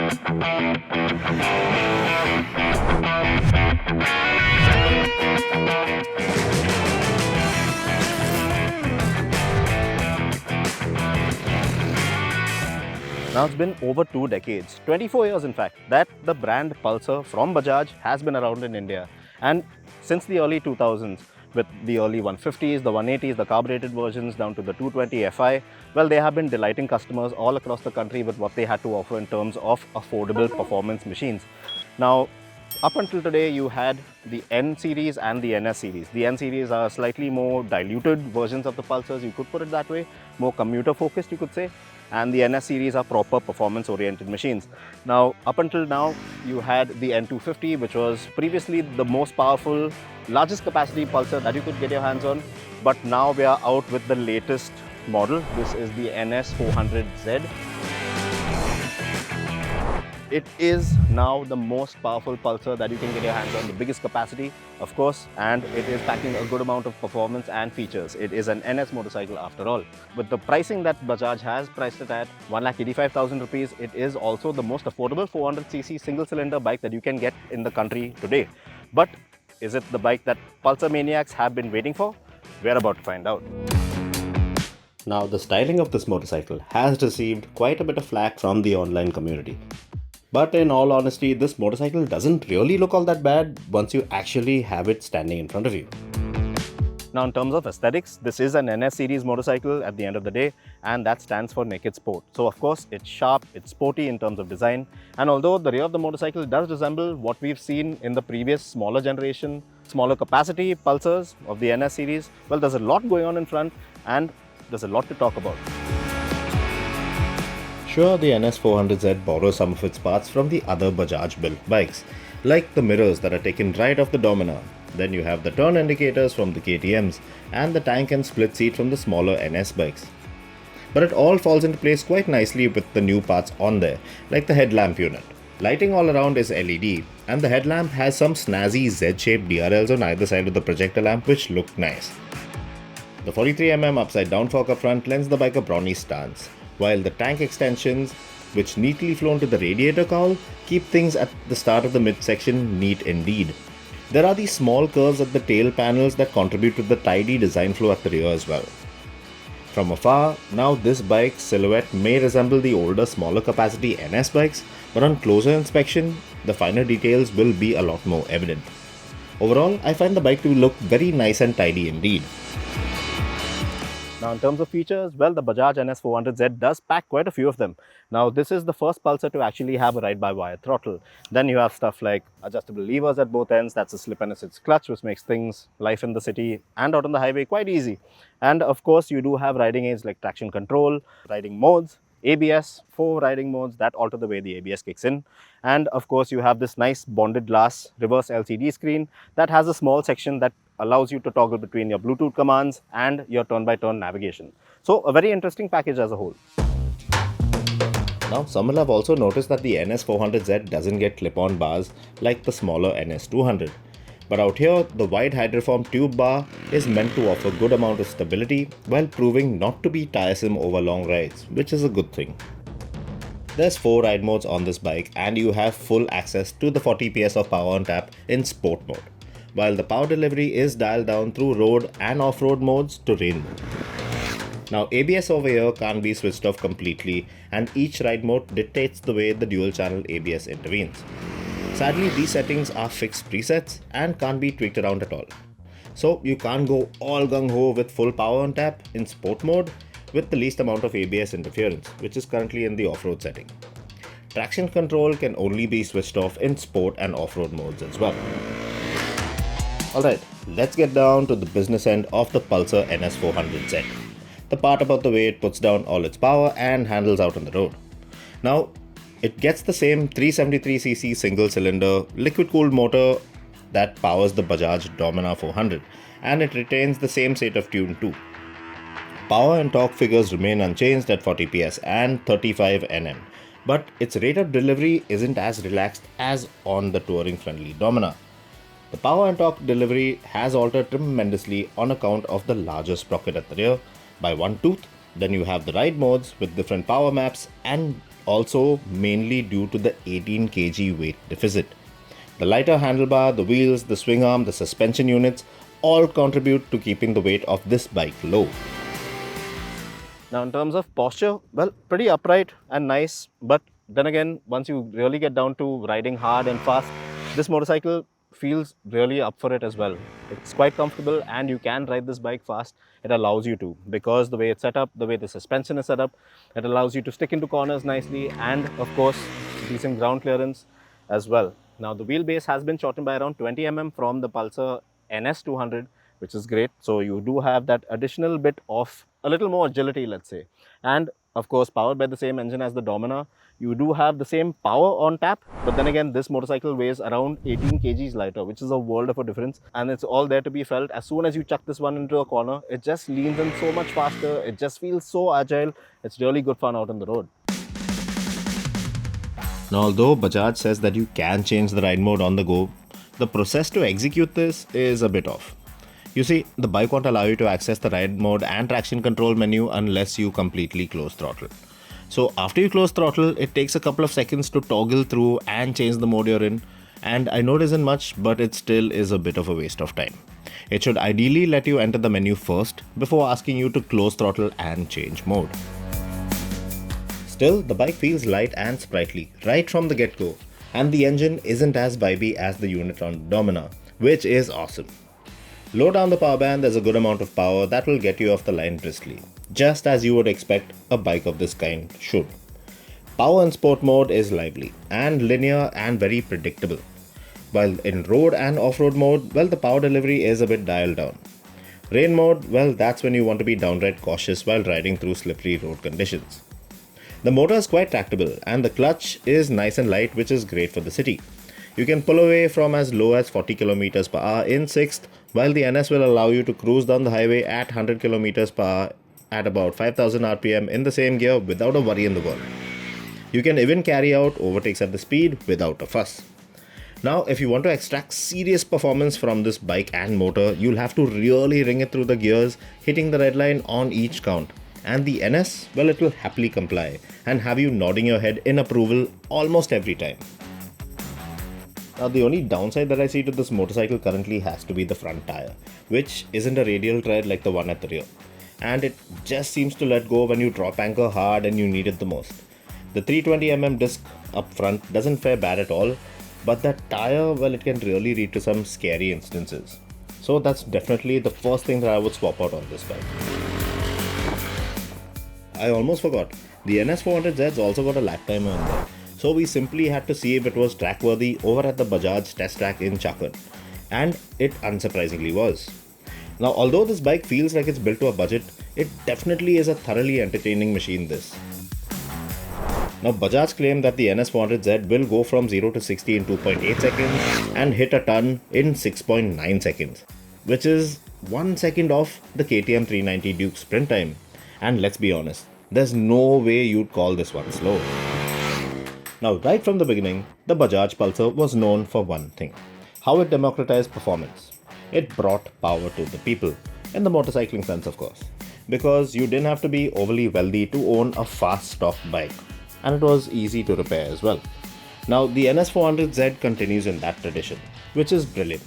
Now it's been over 2 decades, 24 years in fact, that the brand Pulsar from Bajaj has been around in India. And since the early 2000s, with the early 150s, the 180s, the carbureted versions down to the 220 Fi, well, they have been delighting customers all across the country with what they had to offer in terms of affordable performance machines. Now, up until today, you had the N series and the NS series. The N series are slightly more diluted versions of the Pulsars, you could put it that way, more commuter focused, you could say. And the NS series are proper performance oriented machines. Now, up until now, you had the N250, which was previously the most powerful, largest capacity Pulsar that you could get your hands on. But now we are out with the latest model. This is the NS400Z. It is now the most powerful Pulsar that you can get your hands on, the biggest capacity, of course, and it is packing a good amount of performance and features. It is an NS motorcycle after all. With the pricing that Bajaj has priced it at 1,85,000 rupees, it is also the most affordable 400cc single-cylinder bike that you can get in the country today. But is it the bike that Pulsar maniacs have been waiting for? We're about to find out. Now, the styling of this motorcycle has received quite a bit of flack from the online community. But in all honesty, this motorcycle doesn't really look all that bad once you actually have it standing in front of you. Now, in terms of aesthetics, this is an NS series motorcycle at the end of the day, and that stands for Naked Sport. So of course, it's sharp, it's sporty in terms of design, and although the rear of the motorcycle does resemble what we've seen in the previous smaller generation, smaller capacity Pulsars of the NS series, well, there's a lot going on in front, and there's a lot to talk about. Sure, the NS400Z borrows some of its parts from the other Bajaj built bikes, like the mirrors that are taken right off the Dominar. Then you have the turn indicators from the KTMs and the tank and split seat from the smaller NS bikes. But it all falls into place quite nicely with the new parts on there, like the headlamp unit. Lighting all around is LED, and the headlamp has some snazzy Z-shaped DRLs on either side of the projector lamp which look nice. The 43mm upside down fork up front lends the bike a brawny stance, while the tank extensions, which neatly flow to the radiator cowl, keep things at the start of the midsection neat indeed. There are these small curves at the tail panels that contribute to the tidy design flow at the rear as well. From afar, now this bike's silhouette may resemble the older smaller capacity NS bikes, but on closer inspection, the finer details will be a lot more evident. Overall, I find the bike to look very nice and tidy indeed. Now, in terms of features, well, the Bajaj NS400Z does pack quite a few of them. Now, this is the first Pulsar to actually have a ride-by-wire throttle. Then you have stuff like adjustable levers at both ends, that's a slip and assist clutch, which makes things, life in the city and out on the highway, quite easy. And of course, you do have riding aids like traction control, riding modes, ABS, 4 riding modes that alter the way the ABS kicks in. And of course, you have this nice bonded glass reverse LCD screen that has a small section that allows you to toggle between your Bluetooth commands and your turn-by-turn navigation. So a very interesting package as a whole. Now, some will have also noticed that the NS400Z doesn't get clip-on bars like the smaller NS200. But out here, the wide hydroform tube bar is meant to offer good amount of stability while proving not to be tiresome over long rides, which is a good thing. There's 4 ride modes on this bike, and you have full access to the 40 PS of power on tap in sport mode, while the power delivery is dialed down through road and off-road modes to rain mode. Now, ABS over here can't be switched off completely, and each ride mode dictates the way the dual channel ABS intervenes. Sadly, these settings are fixed presets and can't be tweaked around at all. So you can't go all gung-ho with full power on tap in sport mode with the least amount of ABS interference, which is currently in the off-road setting. Traction control can only be switched off in sport and off-road modes as well. Alright, let's get down to the business end of the Pulsar NS400Z. The part about the way it puts down all its power and handles out on the road. Now, it gets the same 373cc single-cylinder liquid-cooled motor that powers the Bajaj Dominar 400, and it retains the same state of tune too. Power and torque figures remain unchanged at 40 PS and 35 Nm, but its rate of delivery isn't as relaxed as on the touring-friendly Dominar. The power and torque delivery has altered tremendously on account of the larger sprocket at the rear by one tooth. Then you have the ride modes with different power maps and also mainly due to the 18 kg weight deficit. The lighter handlebar, the wheels, the swing arm, the suspension units all contribute to keeping the weight of this bike low. Now in terms of posture, well, pretty upright and nice, but then again, once you really get down to riding hard and fast, this motorcycle feels really up for it as well. It's quite comfortable and you can ride this bike fast. It allows you to, because the way it's set up, the way the suspension is set up, it allows you to stick into corners nicely and of course decent ground clearance as well. Now the wheelbase has been shortened by around 20 mm from the Pulsar NS200, which is great. So you do have that additional bit of a little more agility, let's say. And of course, powered by the same engine as the Dominar, you do have the same power on tap. But then again, this motorcycle weighs around 18 kgs lighter, which is a world of a difference. And it's all there to be felt. As soon as you chuck this one into a corner, it just leans in so much faster. It just feels so agile. It's really good fun out on the road. Now, although Bajaj says that you can change the ride mode on the go, the process to execute this is a bit off. You see, the bike won't allow you to access the ride mode and traction control menu unless you completely close throttle. So after you close throttle, it takes a couple of seconds to toggle through and change the mode you're in. And I know it isn't much, but it still is a bit of a waste of time. It should ideally let you enter the menu first before asking you to close throttle and change mode. Still, the bike feels light and sprightly right from the get-go, and the engine isn't as vibey as the unit on Dominar, which is awesome. Low down the power band, there's a good amount of power that will get you off the line briskly, just as you would expect a bike of this kind should. Power in sport mode is lively and linear and very predictable, while in road and off-road mode, well, the power delivery is a bit dialed down. Rain mode, well, that's when you want to be downright cautious while riding through slippery road conditions. The motor is quite tractable and the clutch is nice and light, which is great for the city. You can pull away from as low as 40 km per hour in 6th, while the NS will allow you to cruise down the highway at 100 km per hour at about 5000 rpm in the same gear without a worry in the world. You can even carry out overtakes at the speed without a fuss. Now, if you want to extract serious performance from this bike and motor, you'll have to really ring it through the gears, hitting the red line on each count. And the NS, well, it will happily comply and have you nodding your head in approval almost every time. Now, the only downside that I see to this motorcycle currently has to be the front tire, which isn't a radial tread like the one at the rear. And it just seems to let go when you drop anchor hard and you need it the most. The 320mm disc up front doesn't fare bad at all, but that tire, well, it can really lead to some scary instances. So that's definitely the first thing that I would swap out on this bike. I almost forgot, the NS400Z's also got a lap timer in there. So we simply had to see if it was track worthy over at the Bajaj test track in Chakan. And it unsurprisingly was. Now, although this bike feels like it's built to a budget, it definitely is a thoroughly entertaining machine this. Now, Bajaj claim that the NS400Z will go from 0 to 60 in 2.8 seconds and hit a ton in 6.9 seconds, which is 1 second off the KTM 390 Duke sprint time. And let's be honest, there's no way you'd call this one slow. Now, right from the beginning, the Bajaj Pulsar was known for one thing: how it democratized performance. It brought power to the people, in the motorcycling sense of course, because you didn't have to be overly wealthy to own a fast stock bike, and it was easy to repair as well. Now, the NS400Z continues in that tradition, which is brilliant.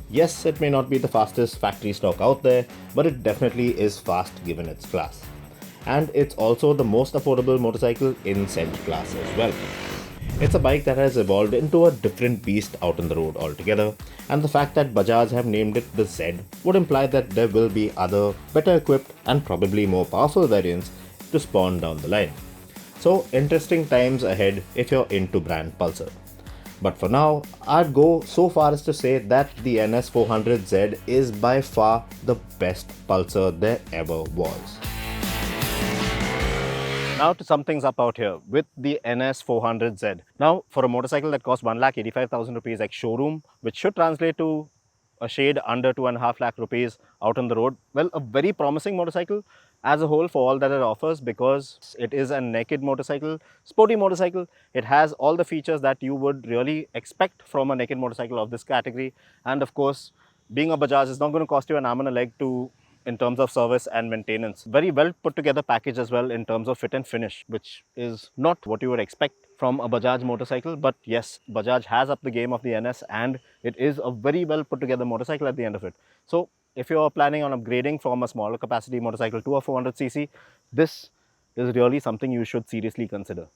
Yes, it may not be the fastest factory stock out there, but it definitely is fast given its class. And it's also the most affordable motorcycle in cent class as well. It's a bike that has evolved into a different beast out on the road altogether, and the fact that Bajaj have named it the Z would imply that there will be other better equipped and probably more powerful variants to spawn down the line. So interesting times ahead if you're into brand Pulsar. But for now, I'd go so far as to say that the NS400Z is by far the best Pulsar there ever was. Now to sum things up out here with the NS400Z. Now, for a motorcycle that costs 1,85,000 rupees ex showroom, which should translate to a shade under 2.5 lakh rupees out on the road, well, a very promising motorcycle as a whole for all that it offers, because it is a naked motorcycle, sporty motorcycle. It has all the features that you would really expect from a naked motorcycle of this category. And of course, being a Bajaj is not going to cost you an arm and a leg to in terms of service and maintenance. Very well put together package as well in terms of fit and finish, which is not what you would expect from a Bajaj motorcycle. But yes, Bajaj has upped the game of the NS, and it is a very well put together motorcycle at the end of it. So if you're planning on upgrading from a smaller capacity motorcycle to a 400cc, this is really something you should seriously consider.